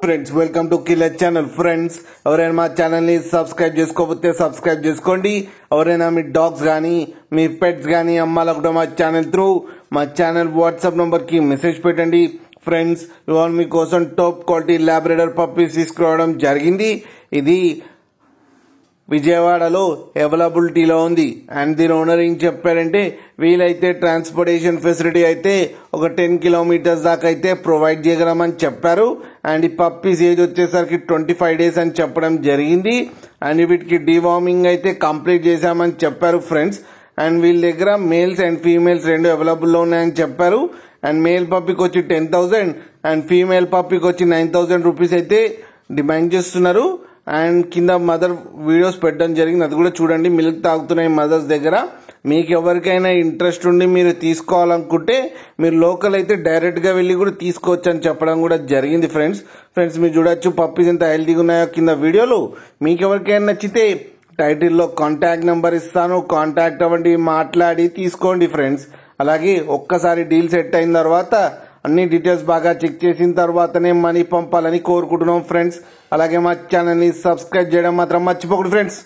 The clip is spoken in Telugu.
Friends welcome to killer channel. Friends ఎవరైనా మా ఛానల్ని సబ్స్క్రైబ్ చేసుకోకపోతే సబ్స్క్రైబ్ చేసుకోండి. ఎవరైనా మీ డాగ్స్ కానీ మీ పెట్స్ కానీ అమ్మాలనుకుంటే మా ఛానల్ త్రూ మా ఛానల్ వాట్సాప్ నంబర్కి మెసేజ్ పెట్టండి. ఫ్రెండ్స్ ఇవాళ మీకోసం టాప్ క్వాలిటీ ల్యాబ్రేడర్ పప్పీస్ తీసుకురావడం జరిగింది. ఇది విజయవాడలో అవైలబిలిటీలో ఉంది. అండ్ దీని ఓనర్ ఏం చెప్పారంటే వీలైతే ట్రాన్స్పోర్టేషన్ ఫెసిలిటీ అయితే ఒక 10 కిలోమీటర్స్ దాకా అయితే ప్రొవైడ్ చేయగలమని చెప్పారు. అండ్ ఈ పప్పీస్ ఏజ్ వచ్చేసరికి 25 డేస్ అని చెప్పడం జరిగింది. అండ్ వీటికి డివార్మింగ్ అయితే కంప్లీట్ చేశామని చెప్పారు ఫ్రెండ్స్. అండ్ వీళ్ళ దగ్గర మేల్స్ అండ్ ఫీమేల్స్ రెండు అవైలబుల్లో ఉన్నాయని చెప్పారు. అండ్ మేల్ పప్పీకి వచ్చి 10,000 అండ్ ఫీమేల్ పప్పీకి వచ్చి 9,000 రూపీస్ అయితే డిమాండ్ చేస్తున్నారు. అండ్ కింద మదర్ వీడియోస్ పెట్టడం జరిగింది, అది కూడా చూడండి. మిల్క్ తాగుతున్నాయి మదర్స్ దగ్గర. మీకు ఎవరికైనా ఇంట్రెస్ట్ ఉండి మీరు తీసుకోవాలనుకుంటే మీరు లోకల్ అయితే డైరెక్ట్గా వెళ్ళి కూడా తీసుకోవచ్చు అని చెప్పడం కూడా జరిగింది ఫ్రెండ్స్ మీరు చూడొచ్చు పప్పీస్ ఎంత హెల్తీగా ఉన్నాయో కింద వీడియోలు. మీకు ఎవరికైనా నచ్చితే టైటిల్లో కాంటాక్ట్ నెంబర్ ఇస్తాను, కాంటాక్ట్ అవ్వండి, మాట్లాడి తీసుకోండి ఫ్రెండ్స్. అలాగే ఒక్కసారి డీల్ సెట్ అయిన తర్వాత అన్ని డీటెయిల్స్ బాగా చెక్ చేసిన తర్వాతనే మనీ పంపాలని కోరుకుంటున్నాం ఫ్రెండ్స్. అలాగే మా ఛానల్ని సబ్స్క్రైబ్ చేయడం మాత్రం మర్చిపోకండి ఫ్రెండ్స్.